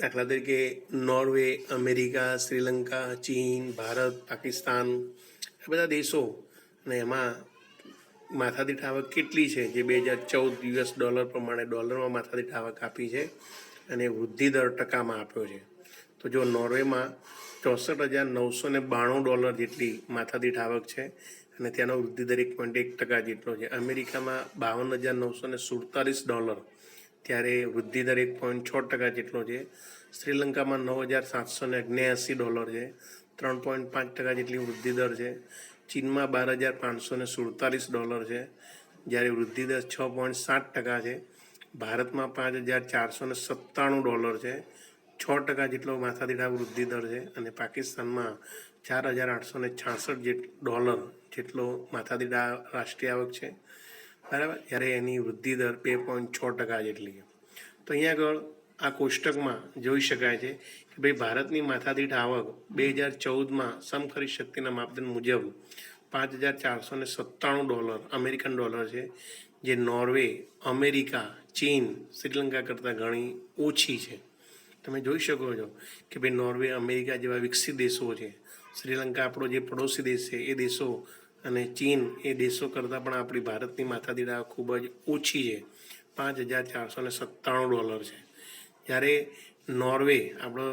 Speaker 1: દાખલા તરીકે નોર્વે, અમેરિકા, શ્રીલંકા, ચીન, ભારત, પાકિસ્તાન, આ બધા દેશો, અને એમાં માથાદીઠ આવક કેટલી છે જે 2014 US ડોલર પ્રમાણે ડોલરમાં માથાદીઠ આવક આપી છે અને વૃદ્ધિ દર ટકામાં આપ્યો છે. તો જો નોર્વેમાં $64,992 જેટલી માથાદીઠ આવક છે અને તેનો વૃદ્ધિ દર 1.1% જેટલો છે. અમેરિકામાં $52,947 ત્યારે વૃદ્ધિ દર 1.6% જેટલો છે. શ્રીલંકામાં $9,779 છે, 3.5% જેટલી વૃદ્ધિ દર છે. ચીનમાં $12,547 છે જ્યારે વૃદ્ધિ દર 6.7% છે. ભારતમાં $5,497 છે, 6% જેટલો માથાદીઠ આવક વૃદ્ધિ દર છે. અને પાકિસ્તાનમાં $4,866 જેટલો માથાદીઠ રાષ્ટ્રીય આવક છે બરાબર, જ્યારે એની વૃદ્ધિ દર 2.6% જેટલી છે. તો અહીંયા આગળ આ કોષ્ટકમાં જોઈ શકાય છે કે ભાઈ ભારતની માથાદીઠ આવક 2014માં સમખરીદ શક્તિના માપદંડ મુજબ $5,497 અમેરિકન ડોલર છે, જે નોર્વે, અમેરિકા, ચીન, શ્રીલંકા કરતાં ઘણી ઓછી છે. તમે જોઈ શકો છો કે ભાઈ નોર્વે, અમેરિકા જેવા વિકસિત દેશો છે, શ્રીલંકા આપણો જે પડોશી દેશ છે એ દેશો, અને ચીન એ દેશો કરતાં પણ આપણી ભારતની માથાદીઠ આવક ખૂબ જ ઓછી છે, $5,497 છે. જ્યારે નોર્વે, આપણો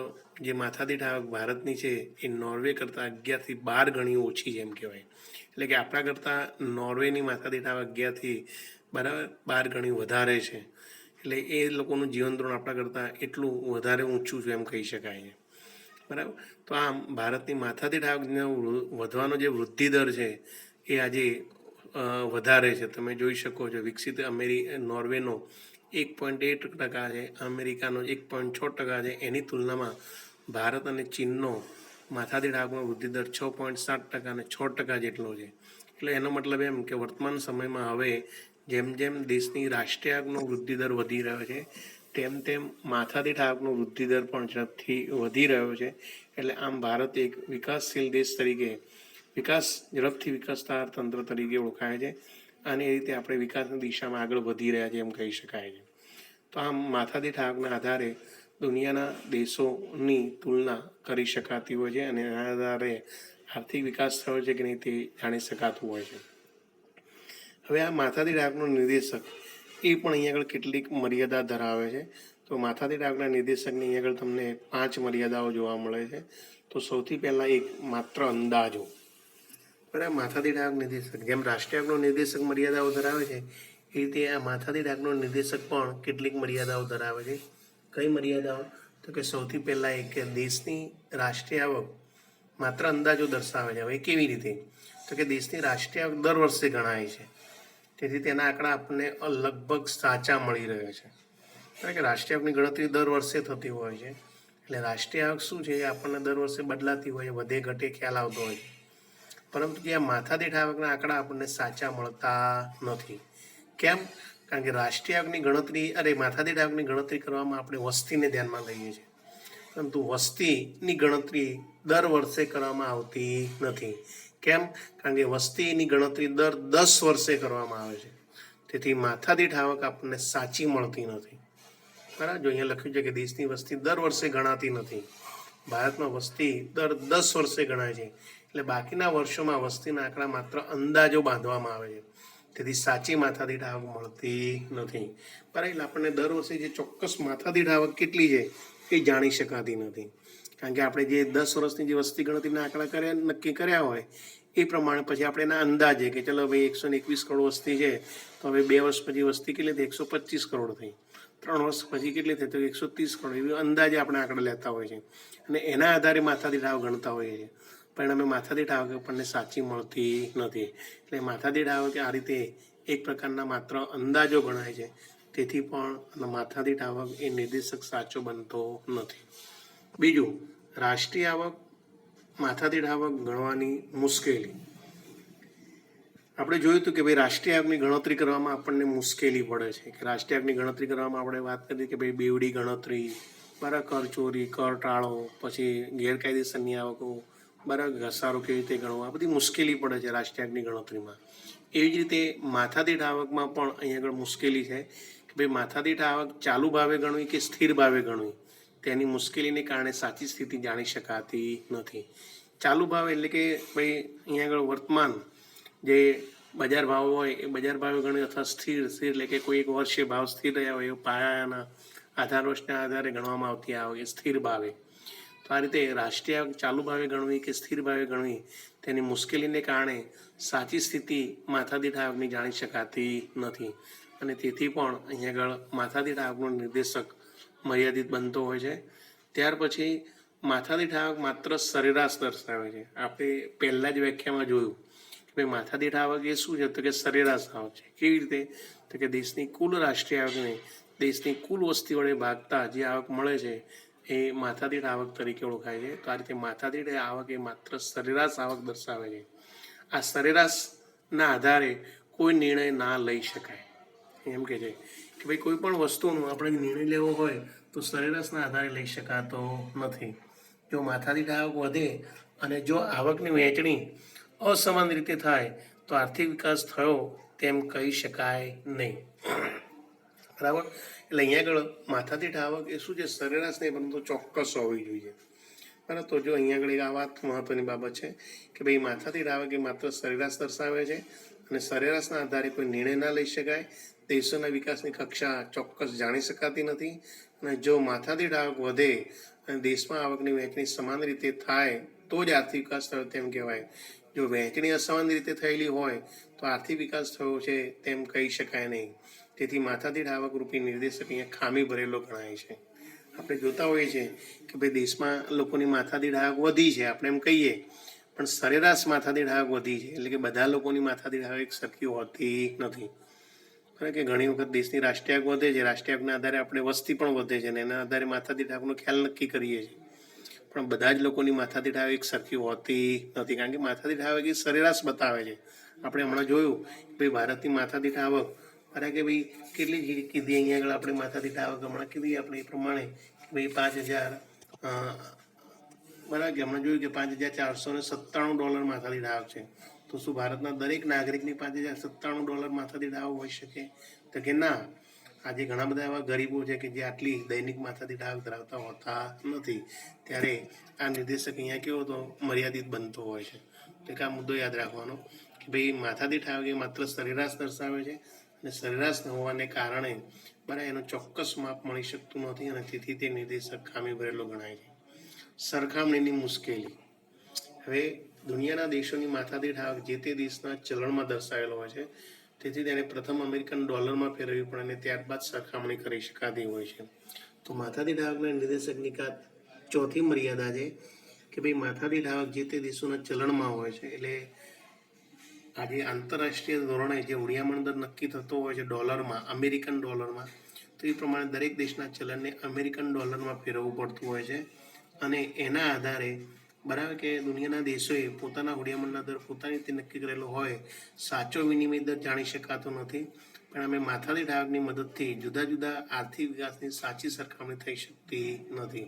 Speaker 1: જે માથાદીઠ આવક ભારતની છે એ નોર્વે કરતાં 11 થી 12 ગણી ઓછી છે એમ કહેવાય. એટલે કે આપણા કરતાં નોર્વેની માથાદીઠ આવક 11 થી 12 ગણી વધારે છે. એટલે એ લોકોનું જીવન ધોરણ આપણા કરતાં એટલું વધારે ઊંચું છે એમ કહી શકાય છે બરાબર. તો આમ ભારતની માથાદીઠ આવકનો વધવાનો જે વૃદ્ધિ દર છે એ આજે વધારે છે. તમે જોઈ શકો છો વિકસિત નોર્વેનો 1.8% છે, અમેરિકાનો 1.6% છે. એની તુલનામાં ભારત અને ચીનનો માથાદીઠ આવકનો વૃદ્ધિ દર 6.7% અને 6% જેટલો છે. એટલે એનો મતલબ એમ કે વર્તમાન સમયમાં હવે જેમ જેમ દેશની રાષ્ટ્રીય આવકનો વૃદ્ધિ દર વધી રહ્યો છે તેમ તેમ માથાદીઠ આવકનો વૃદ્ધિ દર પણ ઝડપથી વધી રહ્યો છે. એટલે આમ ભારત એક વિકાસશીલ દેશ તરીકે ઝડપથી વિકાસતા તંત્ર તરીકે ઓળખાય છે અને એ રીતે આપણે વિકાસની દિશામાં આગળ વધી રહ્યા છે એમ કહી શકાય છે. તો આમ માથાદીઠ આવકના આધારે દુનિયાના દેશોની તુલના કરી શકાતી હોય છે અને એના આધારે આર્થિક વિકાસ થયો છે કે નહીં તે જાણી શકાતું હોય છે. હવે આ માથાદીઠ આવકનો નિર્દેશક એ પણ અહીંયા આગળ કેટલીક મર્યાદા ધરાવે છે. તો માથાદીઠ આવકના નિર્દેશકની અહીંયા આગળ તમને 5 મર્યાદાઓ જોવા મળે છે. તો સૌથી પહેલાં એક માત્ર અંદાજો બરાબર. માથાદીઠ આવક નિર્દેશક જેમ રાષ્ટ્રીય આવકનો નિર્દેશક મર્યાદાઓ ધરાવે છે એ રીતે આ માથાદીઠ આવકનો નિર્દેશક પણ કેટલીક મર્યાદાઓ ધરાવે છે. કઈ મર્યાદાઓ? તો કે સૌથી પહેલાં એક કે દેશની રાષ્ટ્રીય આવક માત્ર અંદાજો દર્શાવે છે. હવે કેવી રીતે? તો કે દેશની રાષ્ટ્રીય આવક દર વર્ષે ગણાય છે, તેથી તેના આંકડા આપણને લગભગ સાચા મળી રહે છે. કારણ કે રાષ્ટ્રીય આવકની ગણતરી દર વર્ષે થતી હોય છે એટલે રાષ્ટ્રીય આવક શું છે એ આપણને દર વર્ષે બદલાતી હોય, વધે ઘટે ખ્યાલ આવતો હોય છે, પરંતુ જે માથાદીઠ આવકના આંકડા આપણને સાચા મળતા નથી. કેમ? કારણ કે રાષ્ટ્રીય આવકની ગણતરી માથાદીઠ આવકની ગણતરી કરવામાં આપણે વસ્તીને ધ્યાનમાં લઈએ છીએ, પરંતુ વસ્તીની ગણતરી દર વર્ષે કરવામાં આવતી નથી. કેમ? કારણ કે વસ્તીની ગણતરી દર 10 વર્ષે કરવામાં આવે છે, તેથી માથાદીઠ આવક આપણને સાચી મળતી નથી. બરાબર, જો અહીંયા લખ્યું છે કે દેશની વસ્તી દર વર્ષે ગણાતી નથી. ભારતમાં વસ્તી દર 10 વર્ષે ગણાય છે, એટલે બાકીના વર્ષોમાં વસ્તીના આંકડા માત્ર અંદાજો બાંધવામાં આવે છે, તેથી સાચી માથાદીઠ આવક મળતી નથી. બરાબર, એટલે આપણને દર વર્ષે જે ચોક્કસ માથાદીઠ આવક કેટલી છે એ જાણી શકાતી નથી, કારણ કે આપણે જે 10 વર્ષની જે વસ્તી ગણતરીના આંકડા નક્કી કર્યા હોય એ પ્રમાણે પછી આપણે એના અંદાજે કે ચલો ભાઈ 121 કરોડ વસ્તી છે, તો હવે 2 વર્ષ પછી વસ્તી કેટલી થઈ? 125 કરોડ થઈ. 3 વર્ષ પછી કેટલી થઈ? તો 130 કરોડ. એવી અંદાજે આપણે આંકડા લેતા હોય છે અને એના આધારે માથાદીઠ આવક ગણતા હોઈએ છીએ. પરિણામે માથાદીઠ આવક આપણને સાચી મળતી નથી. એટલે માથાદીઠ આવક આ રીતે એક પ્રકારના માત્ર અંદાજો ગણાય છે, તેથી પણ માથાદીઠ આવક એ નિર્દેશક સાચો બનતો નથી. બીજું, રાષ્ટ્રીય આવક, માથાદીઠ આવક ગણવાની મુશ્કેલી. આપણે જોયું હતું કે ભાઈ રાષ્ટ્રીય આવકની ગણતરી કરવામાં આપણને મુશ્કેલી પડે છે. કે રાષ્ટ્રીય આવકની ગણતરી કરવામાં આપણે વાત કરી કે ભાઈ બેવડી ગણતરી, બરાબર, કરચોરી, કર ટાળો, પછી ગેરકાયદેસરની આવકો, બરાબર, ઘસારો કેવી રીતે ગણવા, બધી મુશ્કેલી પડે છે રાષ્ટ્રીય આવકની ગણતરીમાં. એવી જ રીતે માથાદીઠ આવકમાં પણ અહીંયા આગળ મુશ્કેલી છે કે ભાઈ માથાદીઠ આવક ચાલુ ભાવે ગણવી કે સ્થિર ભાવે ગણવી, તેની મુશ્કેલીને કારણે સાચી સ્થિતિ જાણી શકાતી નથી. ચાલુ ભાવ એટલે કે ભાઈ અહીંયા આગળ વર્તમાન જે બજાર ભાવ હોય એ બજાર ભાવે ગણવી, અથવા સ્થિર એટલે કે કોઈ એક વર્ષે ભાવ સ્થિર રહ્યા હોય એ પાયાના આધાર વર્ષના આધારે ગણવામાં આવતી આવક એ સ્થિર ભાવે. તો આ રીતે રાષ્ટ્રીય આવક ચાલુ ભાવે ગણવી કે સ્થિર ભાવે ગણવી, તેની મુશ્કેલીને કારણે સાચી સ્થિતિ માથાદીઠ આવકની જાણી શકાતી નથી, અને તેથી પણ અહીંયા આગળ માથાદીઠ આવકનો નિર્દેશક મર્યાદિત બનતો હોય છે. ત્યાર પછી માથાદીઠ આવક માત્ર સરેરાશ દર્શાવે છે. આપણે પહેલાં જ વ્યાખ્યામાં જોયું કે ભાઈ માથાદીઠ આવક એ શું છે? તો કે સરેરાશ આવક છે. કેવી રીતે? તો કે દેશની કુલ રાષ્ટ્રીય આવકને દેશની કુલ વસ્તી વડે ભાગતા જે આવક મળે છે એ માથાદીઠ આવક તરીકે ઓળખાય છે. તો આ રીતે માથાદીઠ આવક એ માત્ર સરેરાશ આવક દર્શાવે છે. આ સરેરાશના આધારે કોઈ નિર્ણય ના લઈ શકાય. એમ કે છે કે ભાઈ કોઈ પણ વસ્તુનો આપણે નિર્ણય લેવો હોય તો સરેરાશના આધારે લઈ શકાતો નથી. જો માથાદીઠ આવક વધે અને જો આવકની વહેંચણી અસમાન રીતે થાય તો આર્થિક વિકાસ થયો તેમ કહી શકાય નહીં. બરાબર, એટલે અહીંયા આગળ માથાદીઠ આવક એ શું છે? સરેરાશ નહીં, પરંતુ ચોક્કસ હોવી જોઈએ. બરાબર, તો જો અહીંયા આગળ આ વાત મહત્વની બાબત છે કે ભાઈ માથાદીઠ આવક એ માત્ર સરેરાશ દર્શાવે છે અને સરેરાશના આધારે કોઈ નિર્ણય ના લઈ શકાય. દેશોના વિકાસની કક્ષા ચોક્કસ જાણી શકાતી નથી, અને જો માથાદીઠ આવક વધે અને દેશમાં આવકની વહેંચણી સમાન રીતે થાય તો જ આર્થિક વિકાસ થયો તેમ કહેવાય. જો વહેંચણી અસમાન રીતે થયેલી હોય તો આર્થિક વિકાસ થયો છે તેમ કહી શકાય નહીં. તેથી માથાદીઠ આવક રૂપી નિર્દેશક અહીંયા ખામી ભરેલો ગણાય છે. આપણે જોતા હોઈએ છીએ કે ભાઈ દેશમાં લોકોની માથાદીઠ આવક વધી છે, આપણે એમ કહીએ, પણ સરેરાશ માથાદીઠ આવક વધી છે, એટલે કે બધા લોકોની માથાદીઠ આવક સરખી હોતી નથી. કારણ કે ઘણી વખત દેશની રાષ્ટ્રીય આવક વધે છે, રાષ્ટ્રીય આવકના આધારે આપણે વસ્તી પણ વધે છે, અને એના આધારે માથાદીઠ આવકનો ખ્યાલ નક્કી કરીએ છીએ, પણ બધા જ લોકોની માથાદીઠ આવક સરખી હોતી નથી. કારણ કે માથાદીઠ આવક એ સરેરાશ બતાવે છે. આપણે હમણાં જોયું કે ભાઈ ભારતની માથાદીઠ આવક, કારણ કે ભાઈ કેટલી કીધી અહીંયા આગળ આપણે માથાદીઠ આવક હમણાં કીધી આપણે એ પ્રમાણે કે ભાઈ 5,000, બરાબર, કે હમણાં જોયું કે $5,497 માથાદીઠ આવક છે. તો શું ભારતના દરેક નાગરિકની $5,097 માથાદીઠ આવક હોઈ શકે? તો કે ના. આજે ઘણા બધા એવા ગરીબો છે કે જે આટલી દૈનિક માથાદીઠ આવક ધરાવતા હોતા નથી, ત્યારે આ નિર્દેશક અહીંયા કેવો તો મર્યાદિત બનતો હોય છે. તો આ મુદ્દો યાદ રાખવાનો કે ભાઈ માથાદીઠ આવક એ માત્ર સરેરાશ દર્શાવે છે, અને સરેરાશ ન હોવાને કારણે બરાબર એનો ચોક્કસ માપ મળી શકતું નથી, અને તેથી તે નિર્દેશક ખામી ભરેલો ગણાય છે. સરખામણીની મુશ્કેલી. હવે દુનિયાના દેશોની માથાદીઠ આવક જે તે દેશના ચલણમાં દર્શાવેલો હોય છે, તેથી તેને પ્રથમ અમેરિકન ડોલરમાં ફેરવવી પડે અને ત્યારબાદ સરખામણી કરી શકાતી હોય છે. તો માથાદીઠ આવકના નિર્દેશકની ચોથી મર્યાદા છે કે ભાઈ માથાદીઠ આવક જે તે દેશોના ચલણમાં હોય છે. એટલે આજે આંતરરાષ્ટ્રીય ધોરણે જે ઉડિયામણ દર નક્કી થતો હોય છે ડોલરમાં, અમેરિકન ડોલરમાં, તો તો એ પ્રમાણે દરેક દેશના ચલણને અમેરિકન ડોલરમાં ફેરવવું પડતું હોય છે અને એના આધારે બરાબર કે દુનિયાના દેશોએ પોતાના હુડિયામણના દર પોતાની રીતે નક્કી કરેલો હોય. સાચો વિનિમય દર જાણી શકાતો નથી, પણ અમે માથાદીઠ આવકની મદદથી જુદા જુદા આર્થિક વિકાસની સાચી સરખામણી થઈ શકતી નથી.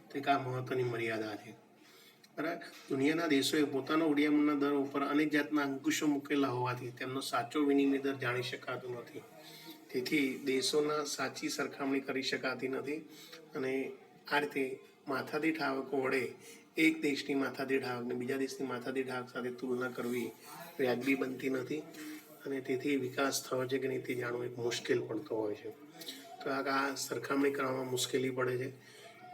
Speaker 1: તો એક આ મહત્વની મર્યાદા છે. બરાબર, દુનિયાના દેશોએ પોતાનો હુડિયામણના દર ઉપર અનેક જાતના અંકુશો મૂકેલા હોવાથી તેમનો સાચો વિનિમય દર જાણી શકાતો નથી. તેથી દેશોના સાચી સરખામણી કરી શકાતી નથી અને આ રીતે માથાદીઠ આવકો વડે એક દેશની માથાદીઠ આવકને બીજા દેશની માથાદીઠ આવક સાથે તુલના કરવી વ્યાજબી બનતી નથી અને તેથી વિકાસ થયો છે કે નહીં તે જાણવું એક મુશ્કેલ પડતો હોય છે. તો આ સરખામણી કરવામાં મુશ્કેલી પડે છે.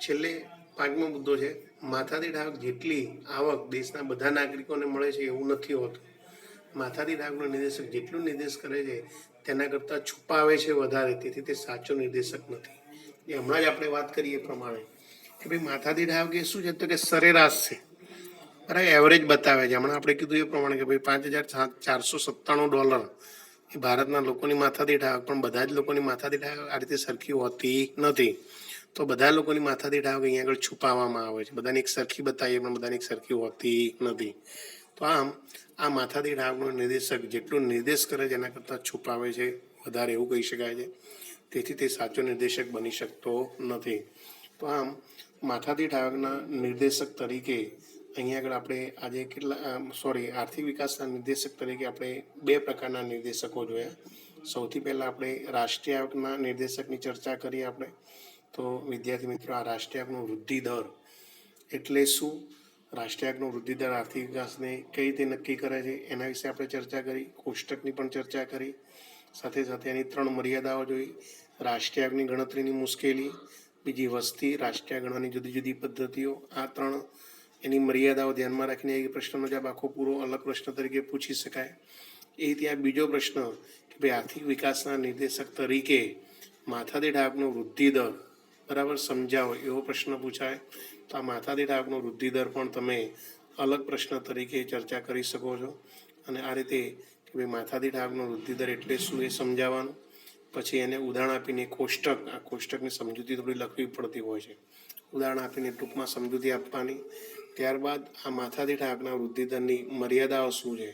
Speaker 1: છેલ્લે 5મો મુદ્દો છે, માથાદીઠ આવક જેટલી આવક દેશના બધા નાગરિકોને મળે છે એવું નથી હોતું. માથાદીઠ આવકનો નિર્દેશક જેટલું નિર્દેશ કરે છે તેના કરતાં છુપાવે છે વધારે, તેથી તે સાચો નિર્દેશક નથી. એ હમણાં જ આપણે વાત કરીએ એ પ્રમાણે કે ભાઈ માથાદીઠ આવક એ શું છે, તો કે સરેરાશ છે, બરાબર, એવરેજ બતાવે છે. હમણાં આપણે કીધું એ પ્રમાણે કે ભાઈ $5,497 એ ભારતના લોકોની માથાદીઠ આવક, પણ બધા જ લોકોની માથાદીઠ આવક આ રીતે સરખી હોતી નથી. તો બધા લોકોની માથાદીઠ આવક અહીંયા આગળ છુપાવવામાં આવે છે. બધાને એક સરખી બતાવીએ પણ બધાની એક સરખી હોતી નથી. તો આમ આ માથાદીઠ આવકનો નિર્દેશક જેટલું નિર્દેશ કરે છે એના કરતાં છુપાવે છે વધારે, એવું કહી શકાય છે. તેથી તે સાચો નિર્દેશક બની શકતો નથી. તો આમ માથાદીઠ આવકના નિર્દેશક તરીકે અહીંયા આગળ આપણે આજે આર્થિક વિકાસના નિર્દેશક તરીકે આપણે 2 પ્રકારના નિર્દેશકો જોયા. સૌથી પહેલાં આપણે રાષ્ટ્રીય આવકના નિર્દેશકની ચર્ચા કરી આપણે. તો વિદ્યાર્થી મિત્રો, આ રાષ્ટ્રીય આવકનો વૃદ્ધિ દર એટલે શું, રાષ્ટ્રીય આવકનો વૃદ્ધિ દર આર્થિક વિકાસને કઈ રીતે નક્કી કરે છે એના વિશે આપણે ચર્ચા કરી. કોષ્ટકની પણ ચર્ચા કરી. સાથે સાથે એની 3 મર્યાદાઓ જોઈ. રાષ્ટ્રીય આવકની ગણતરીની મુશ્કેલી, બીજી વસ્તી, રાષ્ટ્રીય ગણવાની જુદી જુદી પદ્ધતિઓ. આ 3 એની મર્યાદાઓ ધ્યાનમાં રાખીને એ પ્રશ્નનો જવાબ આખો પૂરો અલગ પ્રશ્ન તરીકે પૂછી શકાય. એ ત્યાં બીજો પ્રશ્ન કે ભાઈ આર્થિક વિકાસના નિર્દેશક તરીકે માથાદીઠ આવકનો વૃદ્ધિ દર બરાબર સમજાવો, એવો પ્રશ્ન પૂછાય. તો આ માથાદીઠ આવકનો વૃદ્ધિ દર પણ તમે અલગ પ્રશ્ન તરીકે ચર્ચા કરી શકો છો. અને આ રીતે કે ભાઈ માથાદીઠ આવકનો વૃદ્ધિ દર એટલે શું એ સમજાવવાનું. પછી એને ઉદાહરણ આપીને કોષ્ટક, આ કોષ્ટકની સમજૂતી થોડી લખવી પડતી હોય છે. ઉદાહરણ આપીને ટૂંકમાં સમજૂતી આપવાની. ત્યારબાદ આ માથાદીઠ આવકના વૃદ્ધિ દરની મર્યાદાઓ શું છે,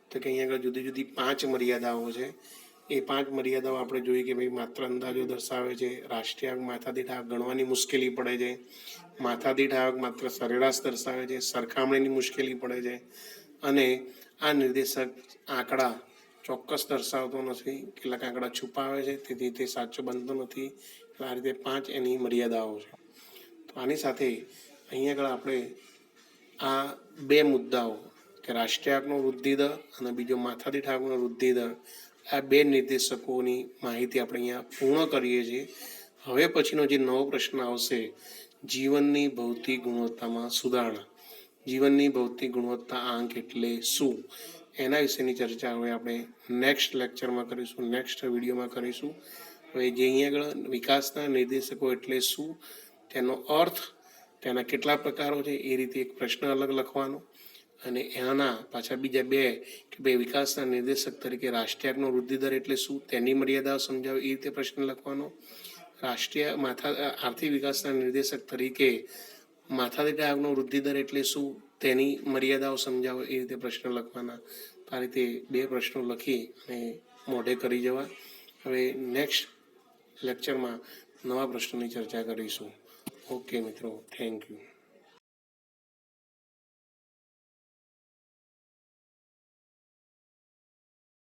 Speaker 1: તો કે અહીંયા આગળ જુદી જુદી 5 મર્યાદાઓ છે. એ 5 મર્યાદાઓ આપણે જોઈએ કે ભાઈ માત્ર અંદાજો દર્શાવે છે, રાષ્ટ્રીય આવક માથાદીઠ આવક ગણવાની મુશ્કેલી પડે છે, માથાદીઠ આવક માત્ર સરેરાશ દર્શાવે છે, સરખામણીની મુશ્કેલી પડે છે, અને આ નિર્દેશક આંકડા ચોક્કસ દર્શાવતો નથી, કેટલાક આંકડા છુપાવે છે, તેથી તે સાચો બનતો નથી. આ રીતે 5 એની મર્યાદાઓ છે. તો આની સાથે અહીંયા આગળ આપણે આ 2 મુદ્દાઓ કે રાષ્ટ્રીય આવકનો વૃદ્ધિ દર અને બીજો માથાદીઠ આવકનો વૃદ્ધિ દર, આ 2 નિર્દેશકોની માહિતી આપણે અહીંયા પૂર્ણ કરીએ છીએ. હવે પછીનો જે નવો પ્રશ્ન આવશે, જીવનની ભૌતિક ગુણવત્તામાં સુધારણા. જીવનની ભૌતિક ગુણવત્તા આંક એટલે શું, એના વિશેની ચર્ચા હવે આપણે નેક્સ્ટ લેક્ચરમાં કરીશું, નેક્સ્ટ વિડીયોમાં કરીશું. હવે જે અહીંયા આગળ વિકાસના નિર્દેશકો એટલે શું, તેનો અર્થ, તેના કેટલા પ્રકારો છે, એ રીતે એક પ્રશ્ન અલગ લખવાનો. અને એના પાછા બીજા 2 કે ભાઈ વિકાસના નિર્દેશક તરીકે રાષ્ટ્રીય આવકનો વૃદ્ધિ દર એટલે શું, તેની મર્યાદાઓ સમજાવે, એ રીતે પ્રશ્ન લખવાનો. આર્થિક વિકાસના નિર્દેશક તરીકે માથાદીઠ આવકનો વૃદ્ધિ દર એટલે શું, તેની મર્યાદાઓ સમજાવો, એ રીતે પ્રશ્ન લખવાના. આ રીતે 2 પ્રશ્નો લખી અને મોઢે કરી જવા. હવે નેક્સ્ટ લેક્ચરમાં નવા પ્રશ્નોની ચર્ચા કરીશું. ઓકે મિત્રો, થેન્ક યુ.